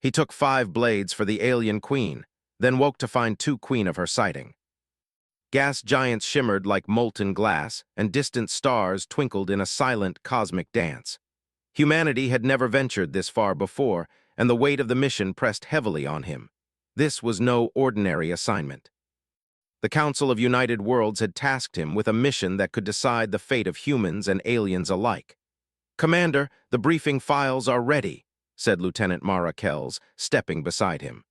He took 5 blades for the alien queen, then woke to find 2 queen of her sighting. Gas giants shimmered like molten glass, and distant stars twinkled in a silent cosmic dance. Humanity had never ventured this far before, and the weight of the mission pressed heavily on him. This was no ordinary assignment. The Council of United Worlds had tasked him with a mission that could decide the fate of humans and aliens alike. "Commander, the briefing files are ready," said Lieutenant Mara Kells, stepping beside him.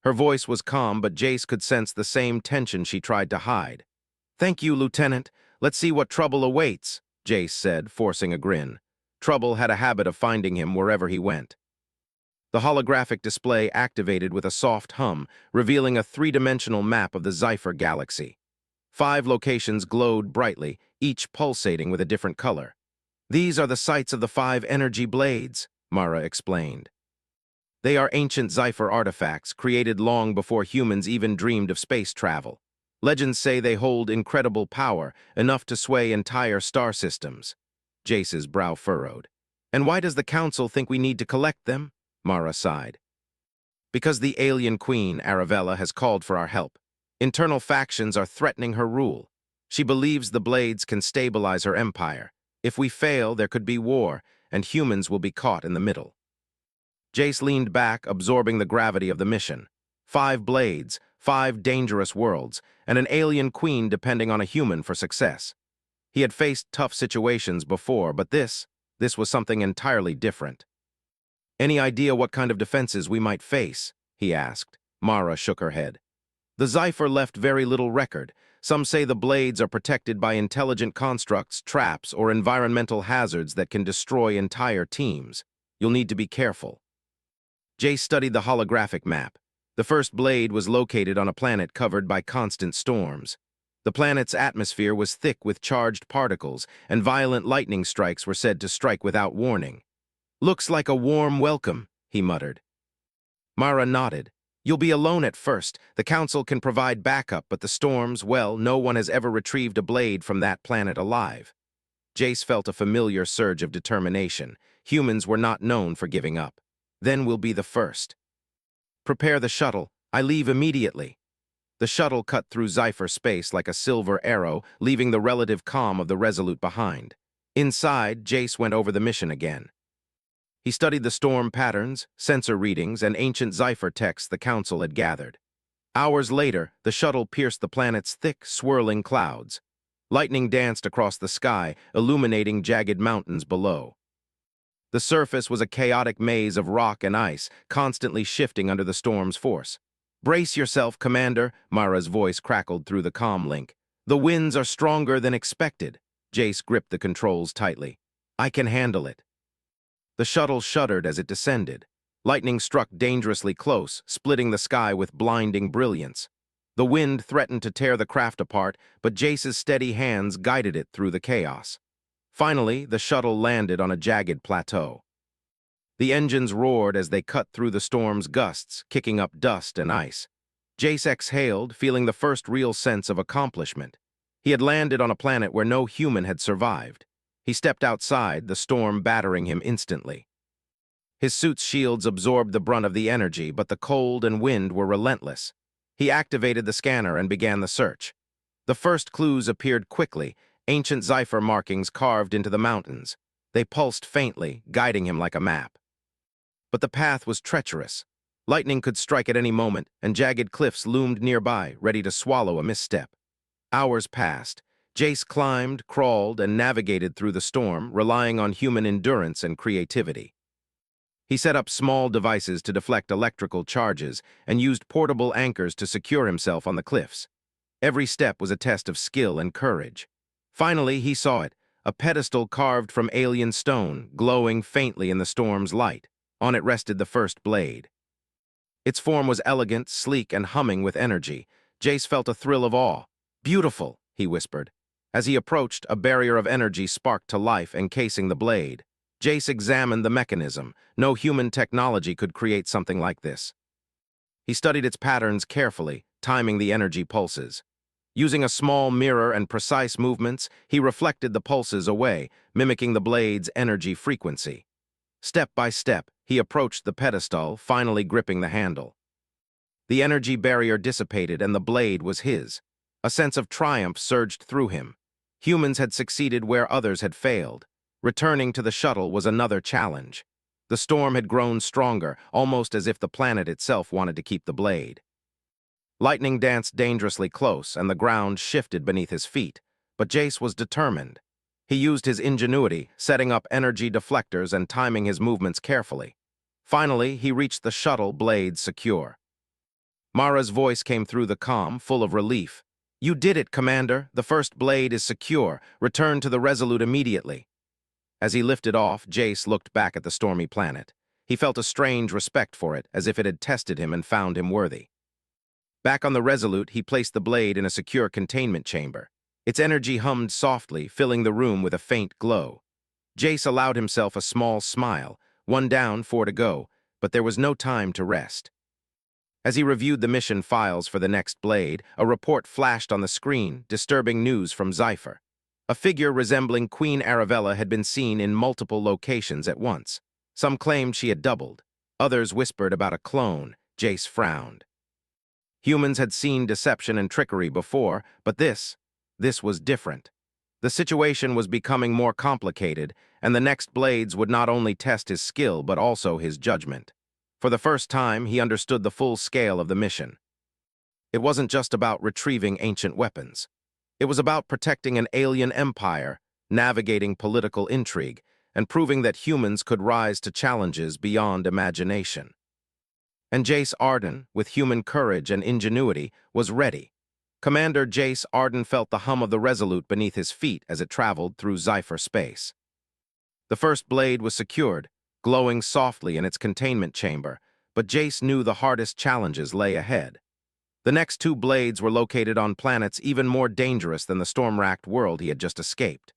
Her voice was calm, but Jace could sense the same tension she tried to hide. "Thank you, Lieutenant. Let's see what trouble awaits," Jace said, forcing a grin. Trouble had a habit of finding him wherever he went. The holographic display activated with a soft hum, revealing a 3-dimensional map of the Scifi galaxy. 5 locations glowed brightly, each pulsating with a different color. "These are the sites of the 5 energy blades," Mara explained. "They are ancient Scifi artifacts created long before humans even dreamed of space travel. Legends say they hold incredible power, enough to sway entire star systems." Jace's brow furrowed. "And why does the Council think we need to collect them?" Mara sighed. "Because the alien queen, Arabella, has called for our help. Internal factions are threatening her rule. She believes the blades can stabilize her empire. If we fail, there could be war, and humans will be caught in the middle." Jace leaned back, absorbing the gravity of the mission. 5 blades, 5 dangerous worlds, and an alien queen depending on a human for success. He had faced tough situations before, but this was something entirely different. "Any idea what kind of defenses we might face?" he asked. Mara shook her head. "The Scifi left very little record. Some say the blades are protected by intelligent constructs, traps, or environmental hazards that can destroy entire teams. You'll need to be careful." Jace studied the holographic map. The first blade was located on a planet covered by constant storms. The planet's atmosphere was thick with charged particles, and violent lightning strikes were said to strike without warning. "Looks like a warm welcome," he muttered. Mara nodded. "You'll be alone at first. The Council can provide backup, but the storms, well, no one has ever retrieved a blade from that planet alive." Jace felt a familiar surge of determination. Humans were not known for giving up. "Then we'll be the first." "Prepare the shuttle. I leave immediately." The shuttle cut through Scifi space like a silver arrow, leaving the relative calm of the Resolute behind. Inside, Jace went over the mission again. He studied the storm patterns, sensor readings, and ancient Scifi texts the Council had gathered. Hours later, the shuttle pierced the planet's thick, swirling clouds. Lightning danced across the sky, illuminating jagged mountains below. The surface was a chaotic maze of rock and ice, constantly shifting under the storm's force. "Brace yourself, Commander," Mara's voice crackled through the comm link. "The winds are stronger than expected." Jace gripped the controls tightly. "I can handle it." The shuttle shuddered as it descended. Lightning struck dangerously close, splitting the sky with blinding brilliance. The wind threatened to tear the craft apart, but Jace's steady hands guided it through the chaos. Finally, the shuttle landed on a jagged plateau. The engines roared as they cut through the storm's gusts, kicking up dust and ice. Jace exhaled, feeling the first real sense of accomplishment. He had landed on a planet where no human had survived. He stepped outside, the storm battering him instantly. His suit's shields absorbed the brunt of the energy, but the cold and wind were relentless. He activated the scanner and began the search. The first clues appeared quickly, ancient Scifi markings carved into the mountains. They pulsed faintly, guiding him like a map. But the path was treacherous. Lightning could strike at any moment, and jagged cliffs loomed nearby, ready to swallow a misstep. Hours passed. Jace climbed, crawled, and navigated through the storm, relying on human endurance and creativity. He set up small devices to deflect electrical charges and used portable anchors to secure himself on the cliffs. Every step was a test of skill and courage. Finally, he saw it, a pedestal carved from alien stone, glowing faintly in the storm's light. On it rested the first blade. Its form was elegant, sleek, and humming with energy. Jace felt a thrill of awe. "Beautiful," he whispered. As he approached, a barrier of energy sparked to life, encasing the blade. Jace examined the mechanism. No human technology could create something like this. He studied its patterns carefully, timing the energy pulses. Using a small mirror and precise movements, he reflected the pulses away, mimicking the blade's energy frequency. Step by step, he approached the pedestal, finally gripping the handle. The energy barrier dissipated and the blade was his. A sense of triumph surged through him. Humans had succeeded where others had failed. Returning to the shuttle was another challenge. The storm had grown stronger, almost as if the planet itself wanted to keep the blade. Lightning danced dangerously close, and the ground shifted beneath his feet. But Jace was determined. He used his ingenuity, setting up energy deflectors and timing his movements carefully. Finally, he reached the shuttle blade secure. Mara's voice came through the comm, full of relief. "You did it, Commander. The first blade is secure. Return to the Resolute immediately." As he lifted off, Jace looked back at the stormy planet. He felt a strange respect for it, as if it had tested him and found him worthy. Back on the Resolute, he placed the blade in a secure containment chamber. Its energy hummed softly, filling the room with a faint glow. Jace allowed himself a small smile. 1 down, 4 to go, but there was no time to rest. As he reviewed the mission files for the next blade, a report flashed on the screen, disturbing news from Scifi. A figure resembling Queen Arabella had been seen in multiple locations at once. Some claimed she had doubled. Others whispered about a clone. Jace frowned. Humans had seen deception and trickery before, but this was different. The situation was becoming more complicated, and the next blades would not only test his skill but also his judgment. For the first time, he understood the full scale of the mission. It wasn't just about retrieving ancient weapons. It was about protecting an alien empire, navigating political intrigue, and proving that humans could rise to challenges beyond imagination. And Jace Arden, with human courage and ingenuity, was ready. Commander Jace Arden felt the hum of the Resolute beneath his feet as it traveled through Scifi space. The first blade was secured, glowing softly in its containment chamber, but Jace knew the hardest challenges lay ahead. The next 2 blades were located on planets even more dangerous than the storm-racked world he had just escaped.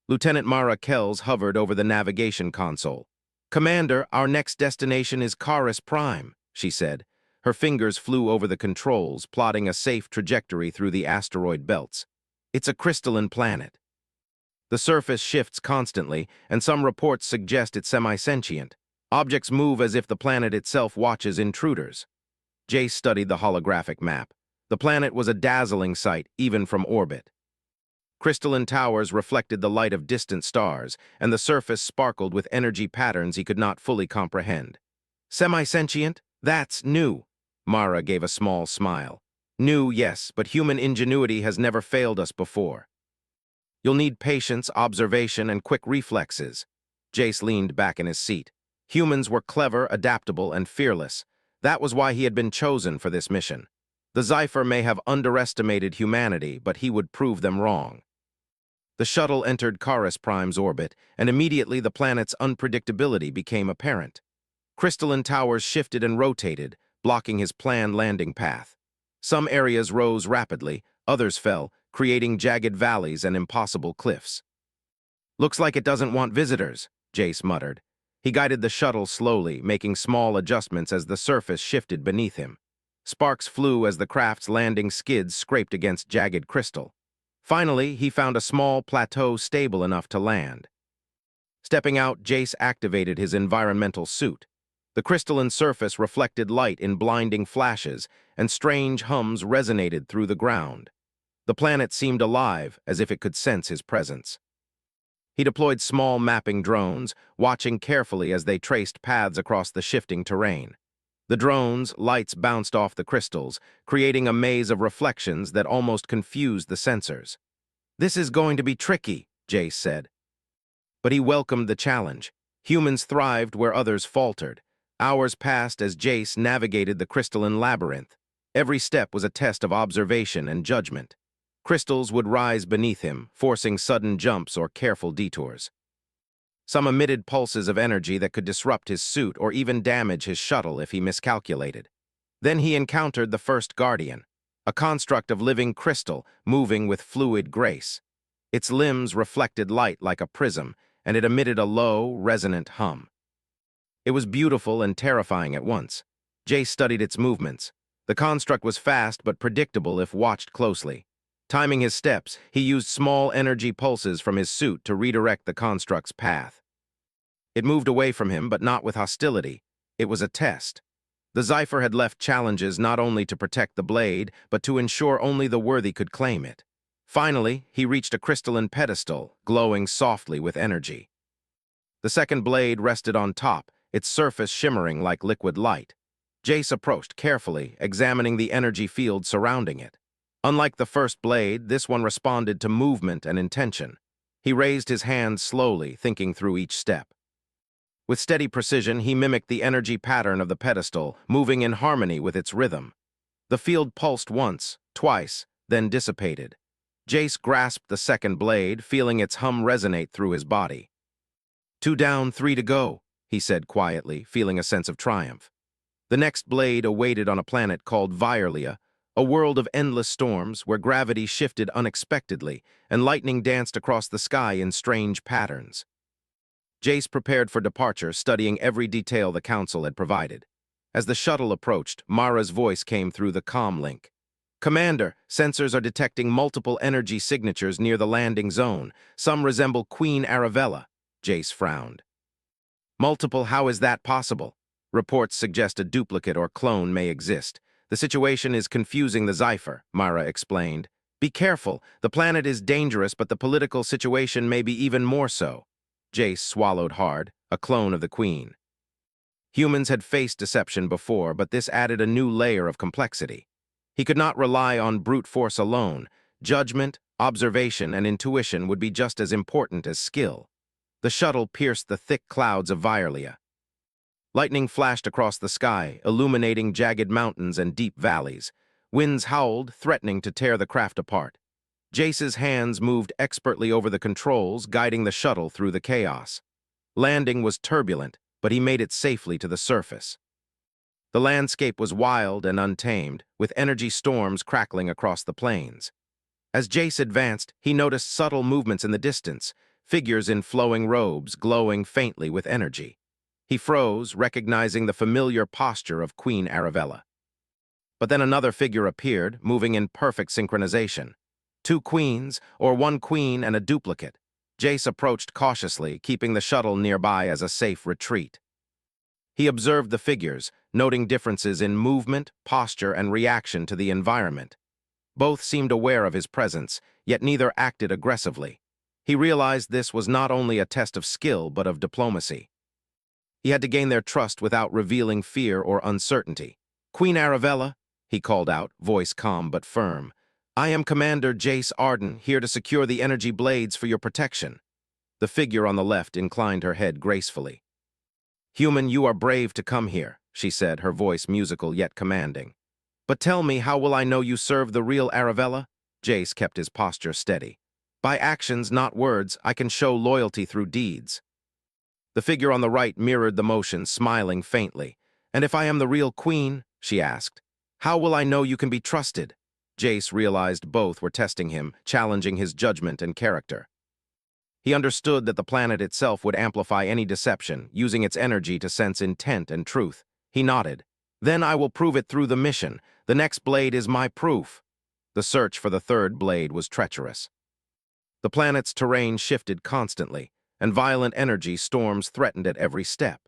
Lieutenant Mara Kells hovered over the navigation console. "Commander, our next destination is Caris Prime," she said. Her fingers flew over the controls, plotting a safe trajectory through the asteroid belts. "It's a crystalline planet. The surface shifts constantly, and some reports suggest it's semi-sentient. Objects move as if the planet itself watches intruders." Jace studied the holographic map. The planet was a dazzling sight, even from orbit. Crystalline towers reflected the light of distant stars, and the surface sparkled with energy patterns he could not fully comprehend. "Semi-sentient? That's new." Mara gave a small smile. "New, yes, but human ingenuity has never failed us before. You'll need patience, observation, and quick reflexes." Jace leaned back in his seat. Humans were clever, adaptable, and fearless. That was why he had been chosen for this mission. The Scifi may have underestimated humanity, but he would prove them wrong. The shuttle entered Caris Prime's orbit, and immediately the planet's unpredictability became apparent. Crystalline towers shifted and rotated, blocking his planned landing path. Some areas rose rapidly, others fell, creating jagged valleys and impossible cliffs. "Looks like it doesn't want visitors," Jace muttered. He guided the shuttle slowly, making small adjustments as the surface shifted beneath him. Sparks flew as the craft's landing skids scraped against jagged crystal. Finally, he found a small plateau stable enough to land. Stepping out, Jace activated his environmental suit. The crystalline surface reflected light in blinding flashes, and strange hums resonated through the ground. The planet seemed alive, as if it could sense his presence. He deployed small mapping drones, watching carefully as they traced paths across the shifting terrain. The drones' lights bounced off the crystals, creating a maze of reflections that almost confused the sensors. "This is going to be tricky," Jace said. But he welcomed the challenge. Humans thrived where others faltered. Hours passed as Jace navigated the crystalline labyrinth. Every step was a test of observation and judgment. Crystals would rise beneath him, forcing sudden jumps or careful detours. Some emitted pulses of energy that could disrupt his suit or even damage his shuttle if he miscalculated. Then he encountered the first Guardian, a construct of living crystal moving with fluid grace. Its limbs reflected light like a prism, and it emitted a low, resonant hum. It was beautiful and terrifying at once. Jace studied its movements. The construct was fast but predictable if watched closely. Timing his steps, he used small energy pulses from his suit to redirect the construct's path. It moved away from him, but not with hostility. It was a test. The Scifer had left challenges not only to protect the blade, but to ensure only the worthy could claim it. Finally, he reached a crystalline pedestal, glowing softly with energy. The second blade rested on top, its surface shimmering like liquid light. Jace approached carefully, examining the energy field surrounding it. Unlike the first blade, this one responded to movement and intention. He raised his hands slowly, thinking through each step. With steady precision, he mimicked the energy pattern of the pedestal, moving in harmony with its rhythm. The field pulsed once, twice, then dissipated. Jace grasped the second blade, feeling its hum resonate through his body. 2 down, 3 to go, he said quietly, feeling a sense of triumph. The next blade awaited on a planet called Viewership, a world of endless storms where gravity shifted unexpectedly and lightning danced across the sky in strange patterns. Jace prepared for departure, studying every detail the Council had provided. As the shuttle approached, Mara's voice came through the comm link. "Commander, sensors are detecting multiple energy signatures near the landing zone. Some resemble Queen Arabella." Jace frowned. "Multiple? How is that possible? Reports suggest a duplicate or clone may exist. The situation is confusing the Scifer," Mara explained. "Be careful. The planet is dangerous, but the political situation may be even more so." Jace swallowed hard, a clone of the Queen. Humans had faced deception before, but this added a new layer of complexity. He could not rely on brute force alone. Judgment, observation, and intuition would be just as important as skill. The shuttle pierced the thick clouds of Viewership. Lightning flashed across the sky, illuminating jagged mountains and deep valleys. Winds howled, threatening to tear the craft apart. Jace's hands moved expertly over the controls, guiding the shuttle through the chaos. Landing was turbulent, but he made it safely to the surface. The landscape was wild and untamed, with energy storms crackling across the plains. As Jace advanced, he noticed subtle movements in the distance, figures in flowing robes glowing faintly with energy. He froze, recognizing the familiar posture of Queen Arabella. But then another figure appeared, moving in perfect synchronization. 2 queens, or 1 queen and a duplicate. Jace approached cautiously, keeping the shuttle nearby as a safe retreat. He observed the figures, noting differences in movement, posture, and reaction to the environment. Both seemed aware of his presence, yet neither acted aggressively. He realized this was not only a test of skill, but of diplomacy. He had to gain their trust without revealing fear or uncertainty. "Queen Arabella," he called out, voice calm but firm. "I am Commander Jace Arden, here to secure the energy blades for your protection." The figure on the left inclined her head gracefully. "Human, you are brave to come here," she said, her voice musical yet commanding. "But tell me, how will I know you serve the real Arabella?" Jace kept his posture steady. "By actions, not words, I can show loyalty through deeds." The figure on the right mirrored the motion, smiling faintly. "And if I am the real queen?" she asked. "How will I know you can be trusted?" Jace realized both were testing him, challenging his judgment and character. He understood that the planet itself would amplify any deception, using its energy to sense intent and truth. He nodded. "Then I will prove it through the mission. The next blade is my proof." The search for the third blade was treacherous. The planet's terrain shifted constantly, and violent energy storms threatened at every step.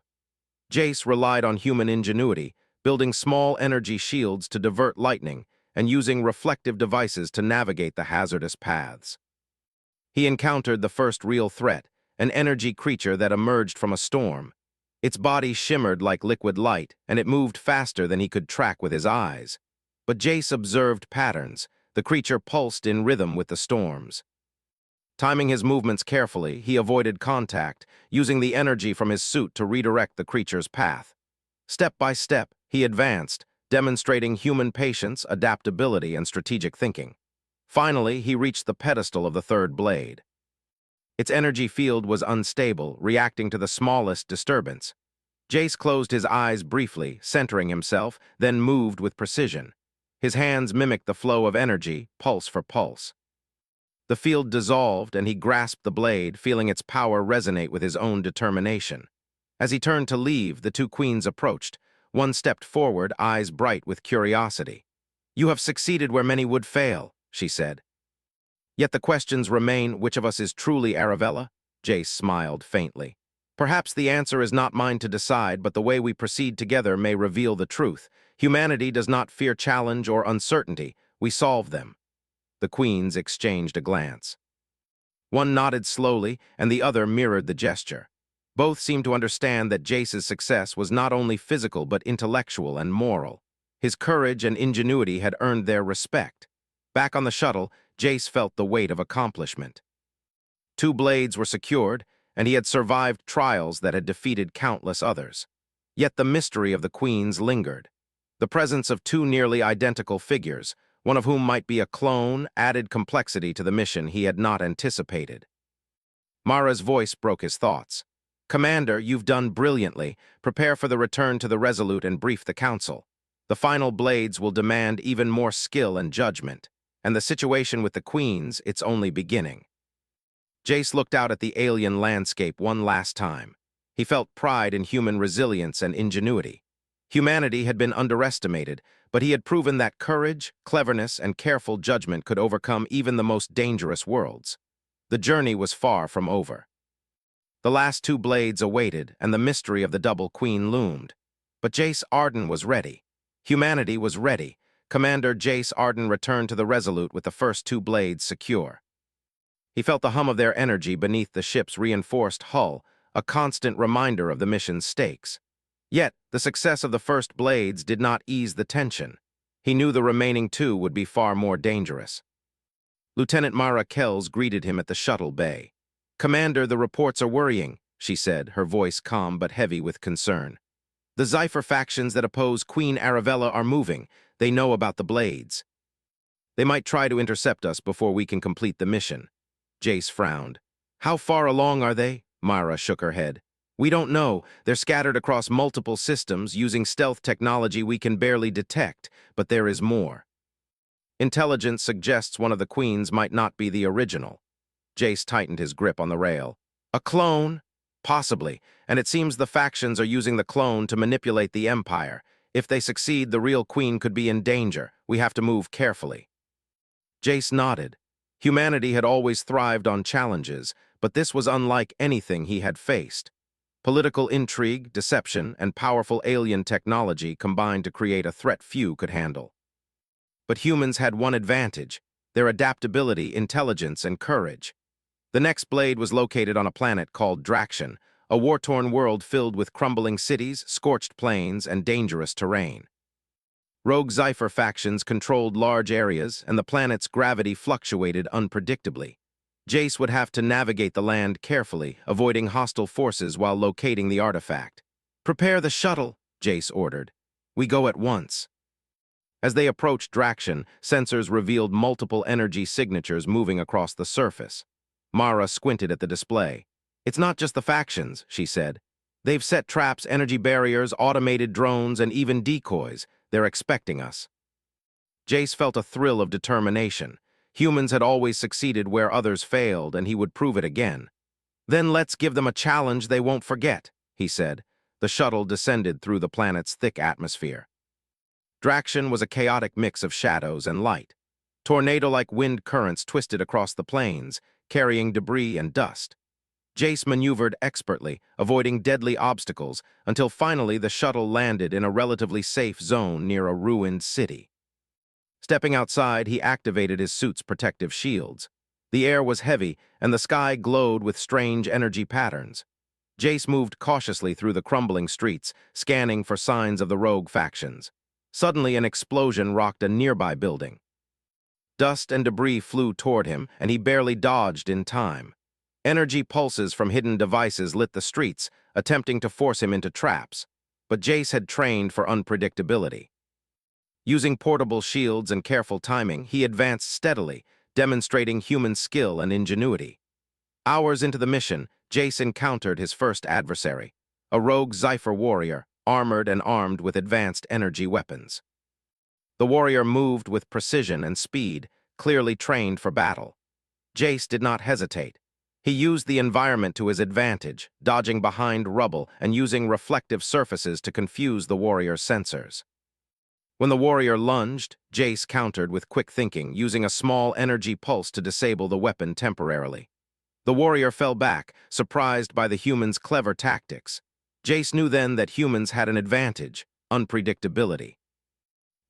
Jace relied on human ingenuity, building small energy shields to divert lightning and using reflective devices to navigate the hazardous paths. He encountered the first real threat, an energy creature that emerged from a storm. Its body shimmered like liquid light, and it moved faster than he could track with his eyes. But Jace observed patterns. The creature pulsed in rhythm with the storms. Timing his movements carefully, he avoided contact, using the energy from his suit to redirect the creature's path. Step by step, he advanced, demonstrating human patience, adaptability, and strategic thinking. Finally, he reached the pedestal of the third blade. Its energy field was unstable, reacting to the smallest disturbance. Jace closed his eyes briefly, centering himself, then moved with precision. His hands mimicked the flow of energy, pulse for pulse. The field dissolved, and he grasped the blade, feeling its power resonate with his own determination. As he turned to leave, the 2 queens approached. One stepped forward, eyes bright with curiosity. "You have succeeded where many would fail," she said. "Yet the questions remain, which of us is truly Arabella?" Jace smiled faintly. Perhaps the answer is not mine to decide, but the way we proceed together may reveal the truth. Humanity does not fear challenge or uncertainty. We solve them. The queens exchanged a glance. One nodded slowly, and the other mirrored the gesture. Both seemed to understand that Jace's success was not only physical but intellectual and moral. His courage and ingenuity had earned their respect. Back on the shuttle, Jace felt the weight of accomplishment. 2 blades were secured, and he had survived trials that had defeated countless others. Yet the mystery of the queens lingered. The presence of 2 nearly identical figures, one of whom might be a clone, added complexity to the mission he had not anticipated. Mara's voice broke his thoughts. "Commander, you've done brilliantly. Prepare for the return to the Resolute and brief the Council. The final blades will demand even more skill and judgment, and the situation with the queens, it's only beginning." Jace looked out at the alien landscape one last time. He felt pride in human resilience and ingenuity. Humanity had been underestimated, but he had proven that courage, cleverness, and careful judgment could overcome even the most dangerous worlds. The journey was far from over. The last 2 blades awaited, and the mystery of the double queen loomed. But Jace Arden was ready. Humanity was ready. Commander Jace Arden returned to the Resolute with the first 2 blades secure. He felt the hum of their energy beneath the ship's reinforced hull, a constant reminder of the mission's stakes. Yet, the success of the first blades did not ease the tension. He knew the remaining 2 would be far more dangerous. Lieutenant Mara Kells greeted him at the shuttle bay. "Commander, the reports are worrying," she said, her voice calm but heavy with concern. "The Scifi factions that oppose Queen Arabella are moving. They know about the blades. They might try to intercept us before we can complete the mission." Jace frowned. "How far along are they?" Mara shook her head. "We don't know. They're scattered across multiple systems using stealth technology we can barely detect, but there is more. Intelligence suggests one of the queens might not be the original." Jace tightened his grip on the rail. "A clone? Possibly, and it seems the factions are using the clone to manipulate the Empire. If they succeed, the real queen could be in danger. We have to move carefully." Jace nodded. Humanity had always thrived on challenges, but this was unlike anything he had faced. Political intrigue, deception, and powerful alien technology combined to create a threat few could handle. But humans had one advantage: their adaptability, intelligence, and courage. The next blade was located on a planet called Draction, a war-torn world filled with crumbling cities, scorched plains, and dangerous terrain. Rogue Scifi factions controlled large areas, and the planet's gravity fluctuated unpredictably. Jace would have to navigate the land carefully, avoiding hostile forces while locating the artifact. "Prepare the shuttle," Jace ordered. "We go at once." As they approached Draction, sensors revealed multiple energy signatures moving across the surface. Mara squinted at the display. "It's not just the factions," she said. "They've set traps, energy barriers, automated drones, and even decoys. They're expecting us." Jace felt a thrill of determination. Humans had always succeeded where others failed, and he would prove it again. "Then let's give them a challenge they won't forget," he said. The shuttle descended through the planet's thick atmosphere. Draction was a chaotic mix of shadows and light. Tornado-like wind currents twisted across the plains, carrying debris and dust. Jace maneuvered expertly, avoiding deadly obstacles, until finally the shuttle landed in a relatively safe zone near a ruined city. Stepping outside, he activated his suit's protective shields. The air was heavy, and the sky glowed with strange energy patterns. Jace moved cautiously through the crumbling streets, scanning for signs of the rogue factions. Suddenly, an explosion rocked a nearby building. Dust and debris flew toward him, and he barely dodged in time. Energy pulses from hidden devices lit the streets, attempting to force him into traps. But Jace had trained for unpredictability. Using portable shields and careful timing, he advanced steadily, demonstrating human skill and ingenuity. Hours into the mission, Jace encountered his first adversary, a rogue Scifi warrior, armored and armed with advanced energy weapons. The warrior moved with precision and speed, clearly trained for battle. Jace did not hesitate. He used the environment to his advantage, dodging behind rubble and using reflective surfaces to confuse the warrior's sensors. When the warrior lunged, Jace countered with quick thinking, using a small energy pulse to disable the weapon temporarily. The warrior fell back, surprised by the humans' clever tactics. Jace knew then that humans had an advantage: unpredictability.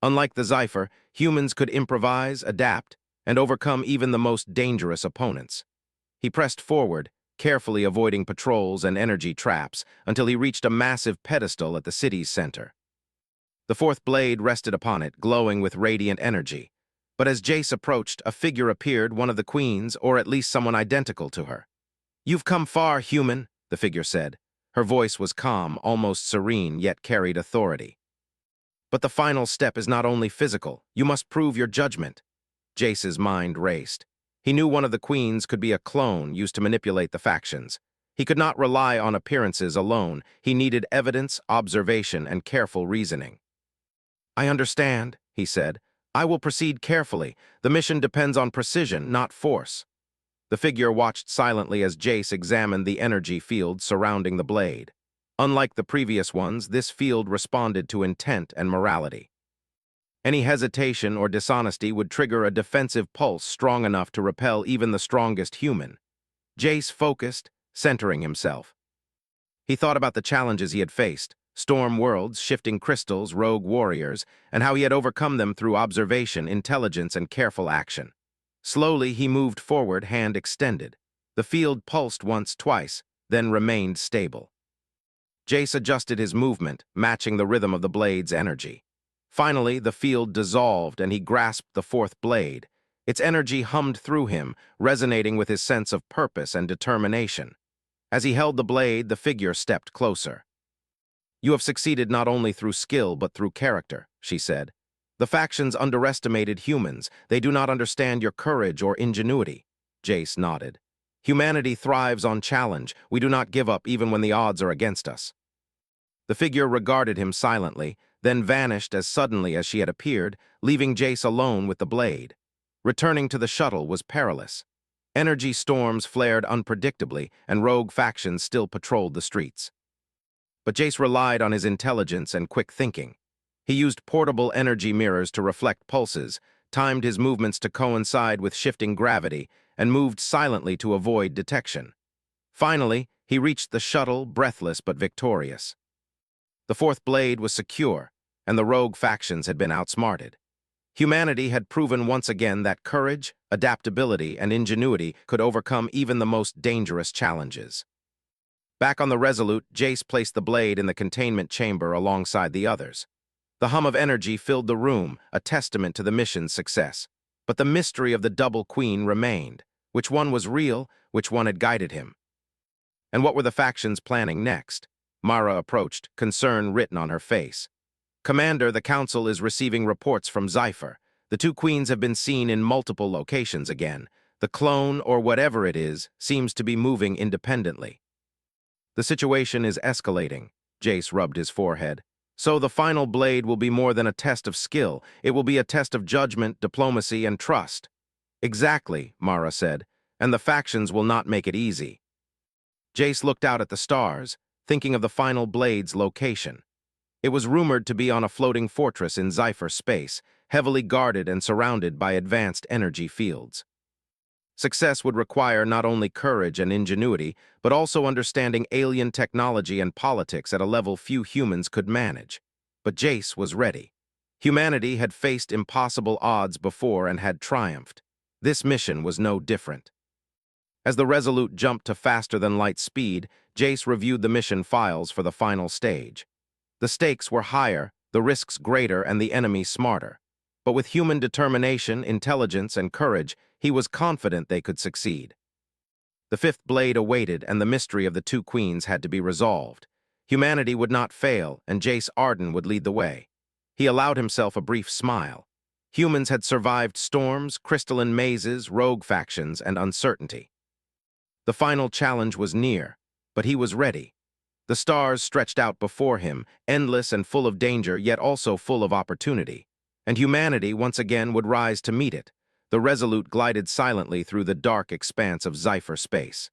Unlike the Scifi, humans could improvise, adapt, and overcome even the most dangerous opponents. He pressed forward, carefully avoiding patrols and energy traps, until he reached a massive pedestal at the city's center. The fourth blade rested upon it, glowing with radiant energy. But as Jace approached, a figure appeared, one of the queens, or at least someone identical to her. "You've come far, human," the figure said. Her voice was calm, almost serene, yet carried authority. "But the final step is not only physical. You must prove your judgment." Jace's mind raced. He knew one of the queens could be a clone used to manipulate the factions. He could not rely on appearances alone. He needed evidence, observation, and careful reasoning. "I understand," he said. "I will proceed carefully. The mission depends on precision, not force." The figure watched silently as Jace examined the energy field surrounding the blade. Unlike the previous ones, this field responded to intent and morality. Any hesitation or dishonesty would trigger a defensive pulse strong enough to repel even the strongest human. Jace focused, centering himself. He thought about the challenges he had faced: storm worlds, shifting crystals, rogue warriors, and how he had overcome them through observation, intelligence, and careful action. Slowly, he moved forward, hand extended. The field pulsed once, twice, then remained stable. Jace adjusted his movement, matching the rhythm of the blade's energy. Finally, the field dissolved, and he grasped the fourth blade. Its energy hummed through him, resonating with his sense of purpose and determination. As he held the blade, the figure stepped closer. "You have succeeded not only through skill, but through character," she said. "The factions underestimated humans. They do not understand your courage or ingenuity." Jace nodded. "Humanity thrives on challenge. We do not give up even when the odds are against us." The figure regarded him silently, then vanished as suddenly as she had appeared, leaving Jace alone with the blade. Returning to the shuttle was perilous. Energy storms flared unpredictably, and rogue factions still patrolled the streets. But Jace relied on his intelligence and quick thinking. He used portable energy mirrors to reflect pulses, timed his movements to coincide with shifting gravity, and moved silently to avoid detection. Finally, he reached the shuttle, breathless but victorious. The fourth blade was secure, and the rogue factions had been outsmarted. Humanity had proven once again that courage, adaptability, and ingenuity could overcome even the most dangerous challenges. Back on the Resolute, Jace placed the blade in the containment chamber alongside the others. The hum of energy filled the room, a testament to the mission's success. But the mystery of the double queen remained. Which one was real? Which one had guided him? And what were the factions planning next? Mara approached, concern written on her face. "Commander, the Council is receiving reports from Scifi. The two queens have been seen in multiple locations again. The clone, or whatever it is, seems to be moving independently." "The situation is escalating," Jace rubbed his forehead. "So the final blade will be more than a test of skill. It will be a test of judgment, diplomacy, and trust." "Exactly," Mara said, "and the factions will not make it easy." Jace looked out at the stars, thinking of the final blade's location. It was rumored to be on a floating fortress in Scifi space, heavily guarded and surrounded by advanced energy fields. Success would require not only courage and ingenuity, but also understanding alien technology and politics at a level few humans could manage. But Jace was ready. Humanity had faced impossible odds before and had triumphed. This mission was no different. As the Resolute jumped to faster-than-light speed, Jace reviewed the mission files for the final stage. The stakes were higher, the risks greater, and the enemy smarter. But with human determination, intelligence, and courage, he was confident they could succeed. The fifth blade awaited, and the mystery of the two queens had to be resolved. Humanity would not fail, and Jace Arden would lead the way. He allowed himself a brief smile. Humans had survived storms, crystalline mazes, rogue factions, and uncertainty. The final challenge was near, but he was ready. The stars stretched out before him, endless and full of danger, yet also full of opportunity. And humanity once again would rise to meet it. The Resolute glided silently through the dark expanse of Scifi space.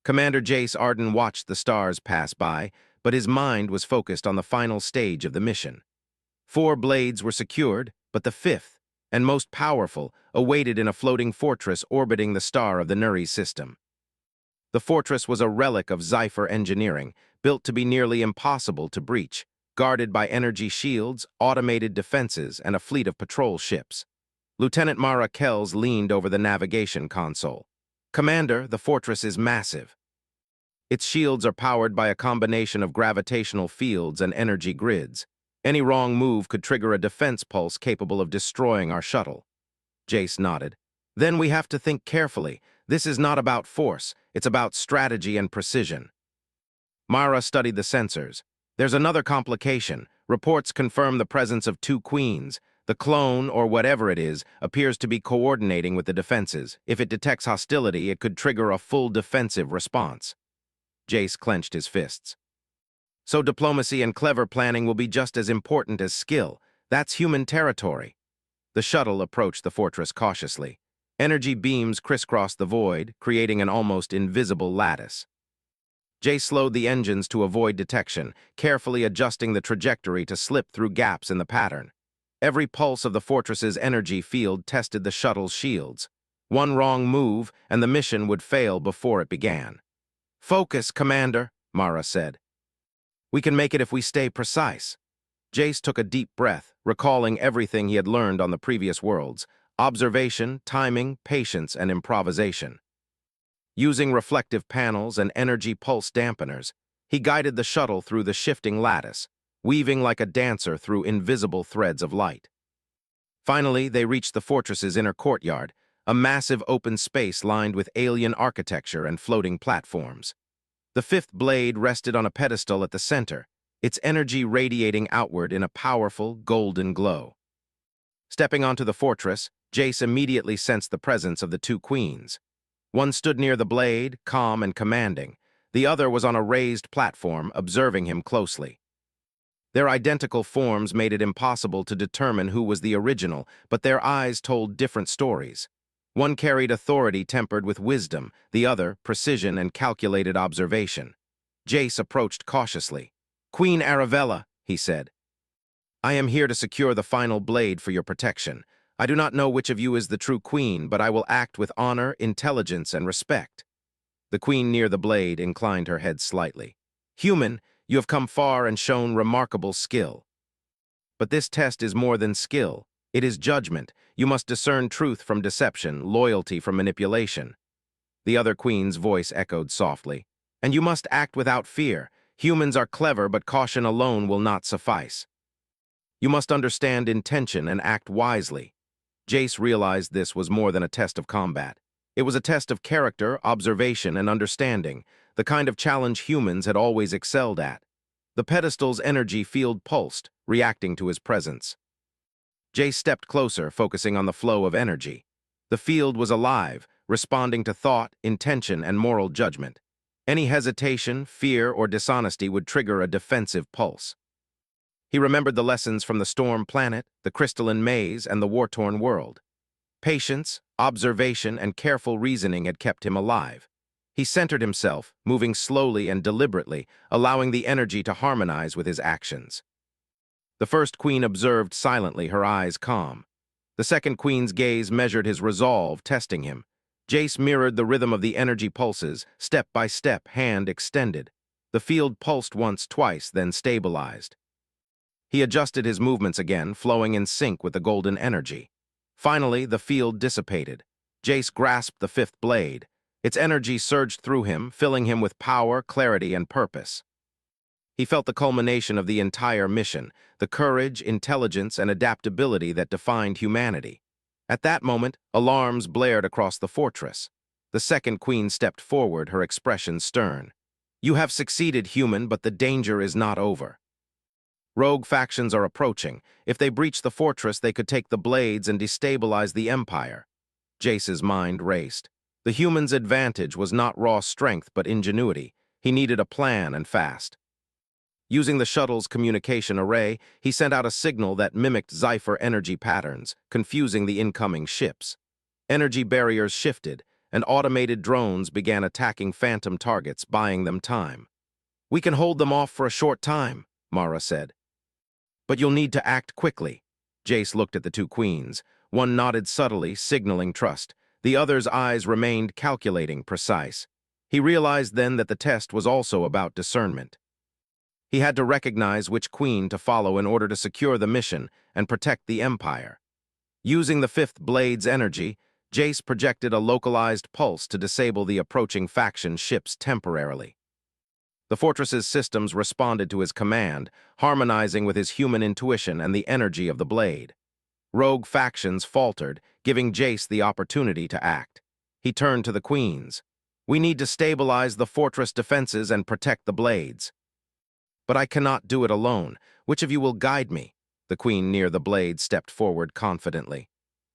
Commander Jace Arden watched the stars pass by, but his mind was focused on the final stage of the mission. 4 blades were secured, but the fifth, and most powerful, awaited in a floating fortress orbiting the star of the Nuri system. The fortress was a relic of Sci-fi engineering, built to be nearly impossible to breach, guarded by energy shields, automated defenses, and a fleet of patrol ships. Lieutenant Mara Kells leaned over the navigation console. "Commander, the fortress is massive. Its shields are powered by a combination of gravitational fields and energy grids. Any wrong move could trigger a defense pulse capable of destroying our shuttle." Jace nodded. "Then we have to think carefully. This is not about force, it's about strategy and precision." Mara studied the sensors. "There's another complication. Reports confirm the presence of two queens. The clone, or whatever it is, appears to be coordinating with the defenses. If it detects hostility, it could trigger a full defensive response." Jace clenched his fists. "So diplomacy and clever planning will be just as important as skill. That's human territory." The shuttle approached the fortress cautiously. Energy beams crisscrossed the void, creating an almost invisible lattice. Jace slowed the engines to avoid detection, carefully adjusting the trajectory to slip through gaps in the pattern. Every pulse of the fortress's energy field tested the shuttle's shields. One wrong move, and the mission would fail before it began. "Focus, Commander," Mara said. "We can make it if we stay precise." Jace took a deep breath, recalling everything he had learned on the previous worlds: observation, timing, patience, and improvisation. Using reflective panels and energy pulse dampeners, he guided the shuttle through the shifting lattice, weaving like a dancer through invisible threads of light. Finally, they reached the fortress's inner courtyard, a massive open space lined with alien architecture and floating platforms. The fifth blade rested on a pedestal at the center, its energy radiating outward in a powerful, golden glow. Stepping onto the fortress, Jace immediately sensed the presence of the two queens. One stood near the blade, calm and commanding. The other was on a raised platform, observing him closely. Their identical forms made it impossible to determine who was the original, but their eyes told different stories. One carried authority tempered with wisdom, the other precision and calculated observation. Jace approached cautiously. "Queen Arabella," he said, "I am here to secure the final blade for your protection. I do not know which of you is the true queen, but I will act with honor, intelligence, and respect." The queen near the blade inclined her head slightly. "Human, you have come far and shown remarkable skill. But this test is more than skill. It is judgment. You must discern truth from deception, loyalty from manipulation." The other queen's voice echoed softly. "And you must act without fear. Humans are clever, but caution alone will not suffice. You must understand intention and act wisely." Jace realized this was more than a test of combat. It was a test of character, observation, and understanding, the kind of challenge humans had always excelled at. The pedestal's energy field pulsed, reacting to his presence. Jace stepped closer, focusing on the flow of energy. The field was alive, responding to thought, intention, and moral judgment. Any hesitation, fear, or dishonesty would trigger a defensive pulse. He remembered the lessons from the storm planet, the crystalline maze, and the war-torn world. Patience, observation, and careful reasoning had kept him alive. He centered himself, moving slowly and deliberately, allowing the energy to harmonize with his actions. The first queen observed silently, her eyes calm. The second queen's gaze measured his resolve, testing him. Jace mirrored the rhythm of the energy pulses, step by step, hand extended. The field pulsed once, twice, then stabilized. He adjusted his movements again, flowing in sync with the golden energy. Finally, the field dissipated. Jace grasped the fifth blade. Its energy surged through him, filling him with power, clarity, and purpose. He felt the culmination of the entire mission, the courage, intelligence, and adaptability that defined humanity. At that moment, alarms blared across the fortress. The second queen stepped forward, her expression stern. "You have succeeded, human, but the danger is not over. Rogue factions are approaching. If they breach the fortress, they could take the blades and destabilize the Empire." Jace's mind raced. The human's advantage was not raw strength, but ingenuity. He needed a plan, and fast. Using the shuttle's communication array, he sent out a signal that mimicked Sci-fi energy patterns, confusing the incoming ships. Energy barriers shifted, and automated drones began attacking phantom targets, buying them time. "We can hold them off for a short time," Mara said. "But you'll need to act quickly." Jace looked at the two queens. One nodded subtly, signaling trust. The other's eyes remained calculating, precise. He realized then that the test was also about discernment. He had to recognize which queen to follow in order to secure the mission and protect the Empire. Using the fifth blade's energy, Jace projected a localized pulse to disable the approaching faction ships temporarily. The fortress's systems responded to his command, harmonizing with his human intuition and the energy of the blade. Rogue factions faltered, giving Jace the opportunity to act. He turned to the queens. "We need to stabilize the fortress defenses and protect the blades." "But I cannot do it alone. Which of you will guide me?" The queen near the blade stepped forward confidently.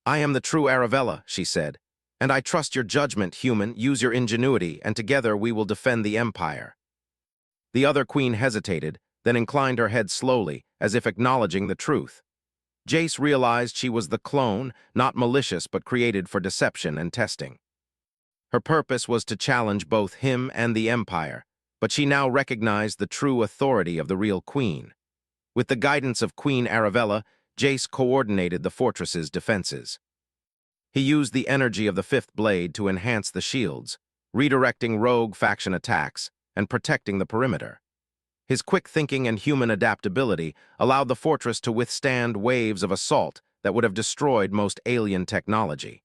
"I am the true Arabella," she said. "And I trust your judgment, human. Use your ingenuity, and together we will defend the Empire." The other queen hesitated, then inclined her head slowly, as if acknowledging the truth. Jace realized she was the clone, not malicious but created for deception and testing. Her purpose was to challenge both him and the Empire, but she now recognized the true authority of the real queen. With the guidance of Queen Arabella, Jace coordinated the fortress's defenses. He used the energy of the fifth blade to enhance the shields, redirecting rogue faction attacks and protecting the perimeter. His quick thinking and human adaptability allowed the fortress to withstand waves of assault that would have destroyed most alien technology.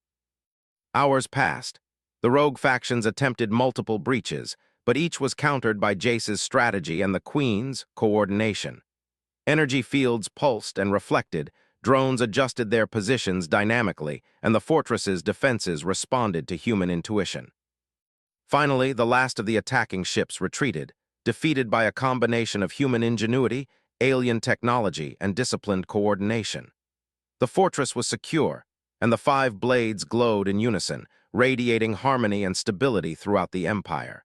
Hours passed. The rogue factions attempted multiple breaches, but each was countered by Jace's strategy and the Queen's coordination. Energy fields pulsed and reflected, drones adjusted their positions dynamically, and the fortress's defenses responded to human intuition. Finally, the last of the attacking ships retreated, defeated by a combination of human ingenuity, alien technology, and disciplined coordination. The fortress was secure, and the five blades glowed in unison, radiating harmony and stability throughout the Empire.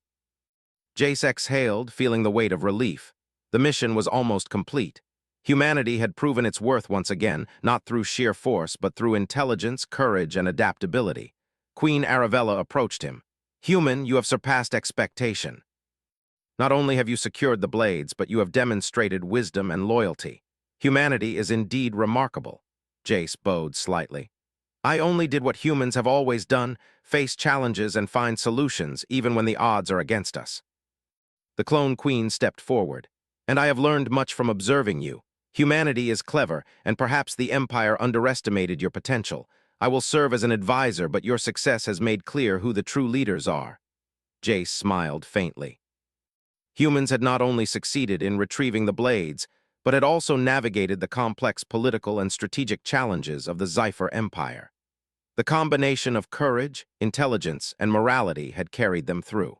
Jace exhaled, feeling the weight of relief. The mission was almost complete. Humanity had proven its worth once again, not through sheer force, but through intelligence, courage, and adaptability. Queen Arabella approached him. "Human, you have surpassed expectation. Not only have you secured the blades, but you have demonstrated wisdom and loyalty. Humanity is indeed remarkable." Jace bowed slightly. "I only did what humans have always done, face challenges and find solutions, even when the odds are against us." The clone queen stepped forward. "And I have learned much from observing you. Humanity is clever, and perhaps the Empire underestimated your potential. I will serve as an advisor, but your success has made clear who the true leaders are." Jace smiled faintly. Humans had not only succeeded in retrieving the blades, but had also navigated the complex political and strategic challenges of the Sci-fi Empire. The combination of courage, intelligence, and morality had carried them through.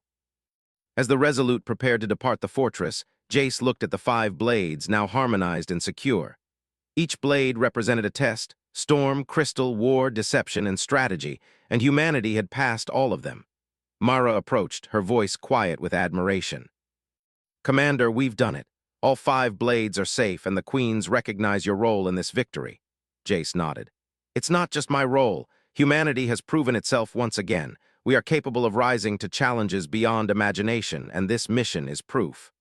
As the Resolute prepared to depart the fortress, Jace looked at the five blades, now harmonized and secure. Each blade represented a test: storm, crystal, war, deception, and strategy, and humanity had passed all of them. Mara approached, her voice quiet with admiration. "Commander, we've done it. All five blades are safe, and the Queens recognize your role in this victory." Jace nodded. "It's not just my role. Humanity has proven itself once again. We are capable of rising to challenges beyond imagination, and this mission is proof."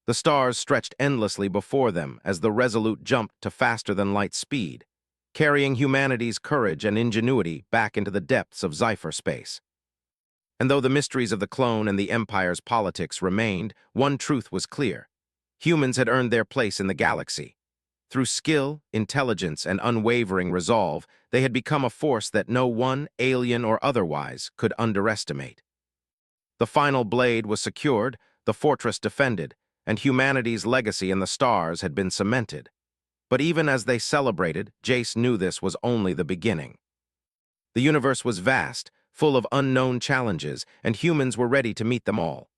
The stars stretched endlessly before them as the Resolute jumped to faster-than-light speed, carrying humanity's courage and ingenuity back into the depths of Sci-fi space. And though the mysteries of the clone and the Empire's politics remained, one truth was clear. Humans had earned their place in the galaxy. Through skill, intelligence, and unwavering resolve, they had become a force that no one, alien or otherwise, could underestimate. The final blade was secured, the fortress defended, and humanity's legacy in the stars had been cemented. But even as they celebrated, Jace knew this was only the beginning. The universe was vast, full of unknown challenges, and humans were ready to meet them all.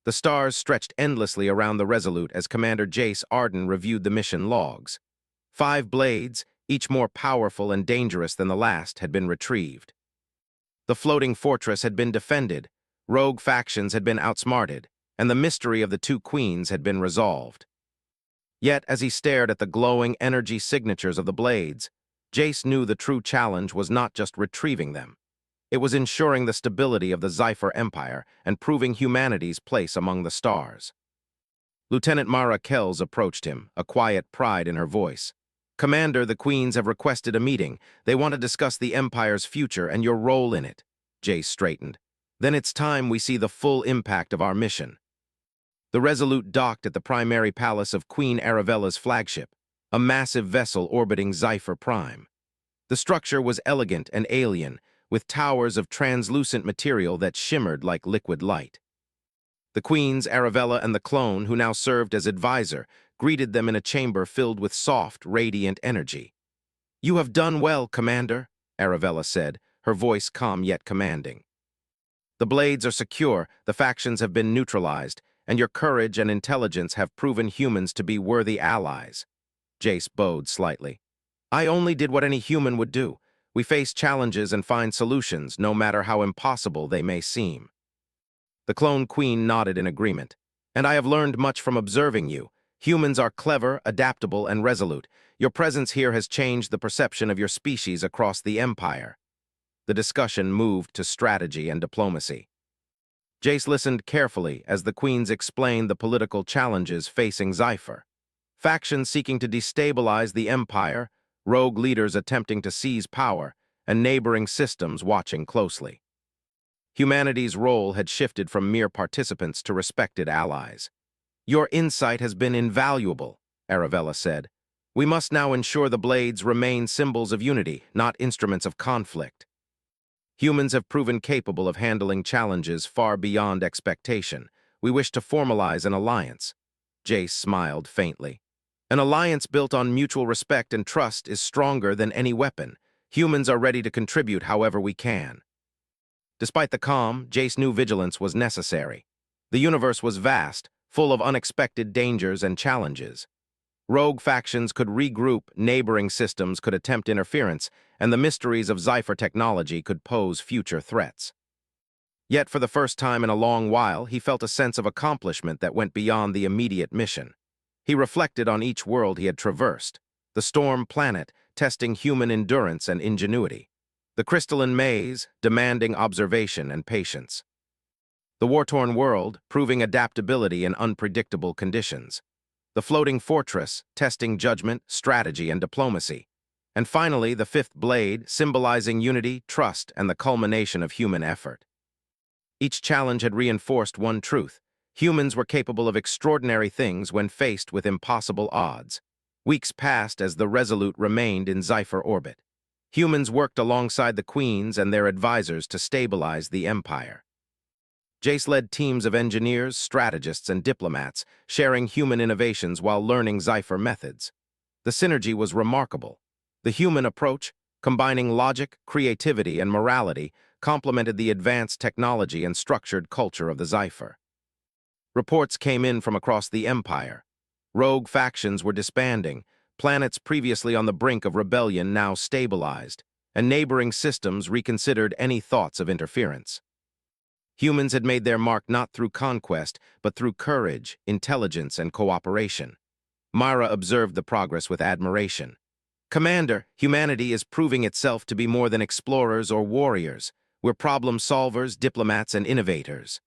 The stars stretched endlessly around the Resolute as Commander Jace Arden reviewed the mission logs. 5 blades, each more powerful and dangerous than the last, had been retrieved. The floating fortress had been defended, rogue factions had been outsmarted, and the mystery of the 2 queens had been resolved. Yet, as he stared at the glowing energy signatures of the blades, Jace knew the true challenge was not just retrieving them. It was ensuring the stability of the Sci-fi Empire and proving humanity's place among the stars. Lieutenant Mara Kells approached him, a quiet pride in her voice. "Commander, the Queens have requested a meeting. They want to discuss the Empire's future and your role in it." Jace straightened. Then it's time we see the full impact of our mission. The Resolute docked at the primary palace of Queen Aravella's flagship, a massive vessel orbiting Scifi Prime. The structure was elegant and alien, with towers of translucent material that shimmered like liquid light. The queens, Aravella and the clone, who now served as advisor, greeted them in a chamber filled with soft, radiant energy. "You have done well, Commander," Aravella said, her voice calm yet commanding. "The blades are secure, the factions have been neutralized, and your courage and intelligence have proven humans to be worthy allies." Jace bowed slightly. "I only did what any human would do. We face challenges and find solutions, no matter how impossible they may seem." The clone queen nodded in agreement. "And I have learned much from observing you. Humans are clever, adaptable, and resolute. Your presence here has changed the perception of your species across the Empire." The discussion moved to strategy and diplomacy. Jace listened carefully as the queens explained the political challenges facing Scifi. Factions seeking to destabilize the Empire, rogue leaders attempting to seize power, and neighboring systems watching closely. Humanity's role had shifted from mere participants to respected allies. "Your insight has been invaluable," Aravella said. "We must now ensure the blades remain symbols of unity, not instruments of conflict. Humans have proven capable of handling challenges far beyond expectation. We wish to formalize an alliance." Jace smiled faintly. "An alliance built on mutual respect and trust is stronger than any weapon. Humans are ready to contribute however we can." Despite the calm, Jace knew vigilance was necessary. The universe was vast, full of unexpected dangers and challenges. Rogue factions could regroup, neighboring systems could attempt interference, and the mysteries of Scifi technology could pose future threats. Yet for the first time in a long while, he felt a sense of accomplishment that went beyond the immediate mission. He reflected on each world he had traversed: the storm planet, testing human endurance and ingenuity; the crystalline maze, demanding observation and patience; the war-torn world, proving adaptability in unpredictable conditions; the floating fortress, testing judgment, strategy, and diplomacy; and finally, the fifth blade, symbolizing unity, trust, and the culmination of human effort. Each challenge had reinforced one truth: humans were capable of extraordinary things when faced with impossible odds. Weeks passed as the Resolute remained in Scifi orbit. Humans worked alongside the queens and their advisors to stabilize the Empire. Jace led teams of engineers, strategists, and diplomats, sharing human innovations while learning Scifi methods. The synergy was remarkable. The human approach, combining logic, creativity, and morality, complemented the advanced technology and structured culture of the Scifi. Reports came in from across the Empire. Rogue factions were disbanding, planets previously on the brink of rebellion now stabilized, and neighboring systems reconsidered any thoughts of interference. Humans had made their mark not through conquest, but through courage, intelligence, and cooperation. Mara observed the progress with admiration. "Commander, humanity is proving itself to be more than explorers or warriors. We're problem solvers, diplomats, and innovators."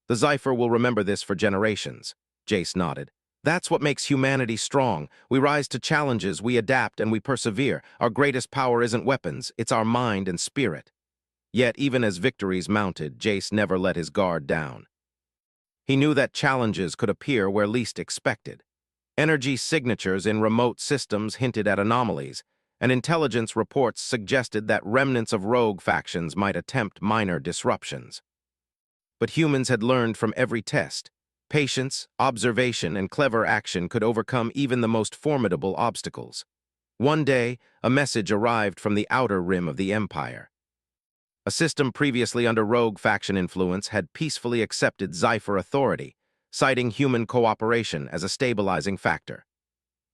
"The Scifi will remember this for generations," Jace nodded. "That's what makes humanity strong. We rise to challenges, we adapt, and we persevere. Our greatest power isn't weapons, it's our mind and spirit." Yet, even as victories mounted, Jace never let his guard down. He knew that challenges could appear where least expected. Energy signatures in remote systems hinted at anomalies, and intelligence reports suggested that remnants of rogue factions might attempt minor disruptions. But humans had learned from every test. Patience, observation, and clever action could overcome even the most formidable obstacles. One day, a message arrived from the outer rim of the Empire. A system previously under rogue faction influence had peacefully accepted Scifi authority, citing human cooperation as a stabilizing factor.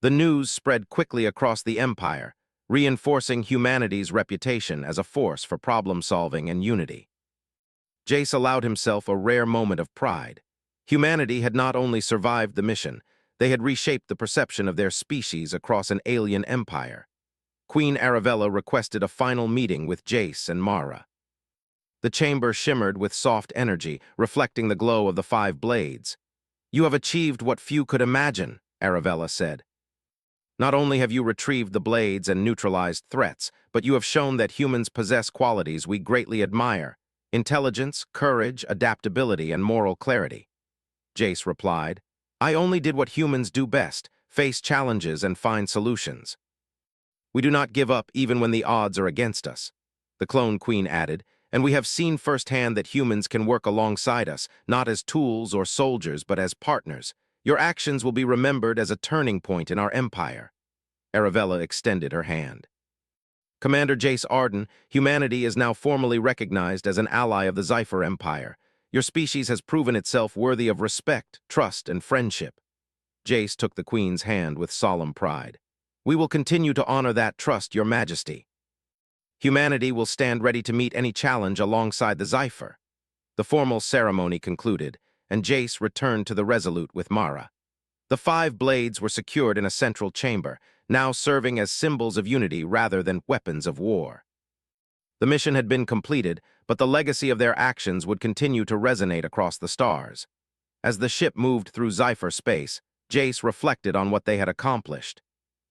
The news spread quickly across the Empire, reinforcing humanity's reputation as a force for problem-solving and unity. Jace allowed himself a rare moment of pride. Humanity had not only survived the mission, they had reshaped the perception of their species across an alien empire. Queen Aravella requested a final meeting with Jace and Mara. The chamber shimmered with soft energy, reflecting the glow of the five blades. "You have achieved what few could imagine," Aravella said. "Not only have you retrieved the blades and neutralized threats, but you have shown that humans possess qualities we greatly admire: Intelligence, courage, adaptability, and moral clarity. Jace replied, I only did what humans do best, face challenges and find solutions. We do not give up even when the odds are against us. The Clone Queen added, and we have seen firsthand that humans can work alongside us, not as tools or soldiers, but as partners. Your actions will be remembered as a turning point in our empire. Arabella extended her hand. Commander Jace Arden, humanity is now formally recognized as an ally of the Sci-fi Empire. Your species has proven itself worthy of respect, trust, and friendship. Jace took the Queen's hand with solemn pride. We will continue to honor that trust, Your Majesty. Humanity will stand ready to meet any challenge alongside the Sci-fi. The formal ceremony concluded, and Jace returned to the Resolute with Mara. The 5 blades were secured in a central chamber, now serving as symbols of unity rather than weapons of war. The mission had been completed, but the legacy of their actions would continue to resonate across the stars. As the ship moved through Sci-fi space, Jace reflected on what they had accomplished.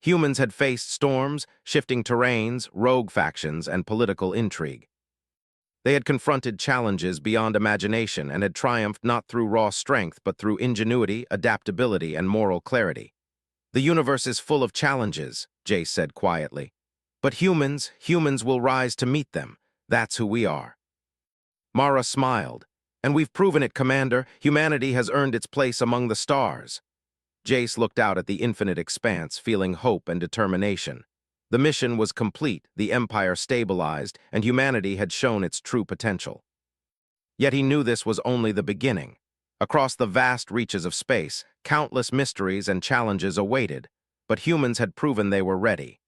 Humans had faced storms, shifting terrains, rogue factions, and political intrigue. They had confronted challenges beyond imagination and had triumphed not through raw strength but through ingenuity, adaptability, and moral clarity. The universe is full of challenges, Jace said quietly. But humans will rise to meet them. That's who we are. Mara smiled. And we've proven it, Commander. Humanity has earned its place among the stars. Jace looked out at the infinite expanse, feeling hope and determination. The mission was complete, the Empire stabilized, and humanity had shown its true potential. Yet he knew this was only the beginning. Across the vast reaches of space, countless mysteries and challenges awaited, but humans had proven they were ready.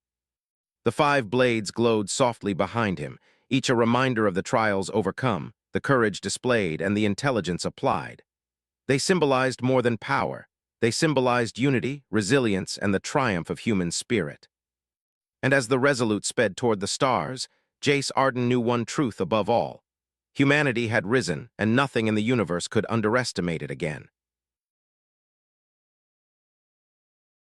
The 5 blades glowed softly behind him, each a reminder of the trials overcome, the courage displayed, and the intelligence applied. They symbolized more than power. They symbolized unity, resilience, and the triumph of human spirit. And as the Resolute sped toward the stars, Jace Arden knew one truth above all. Humanity had risen, and nothing in the universe could underestimate it again.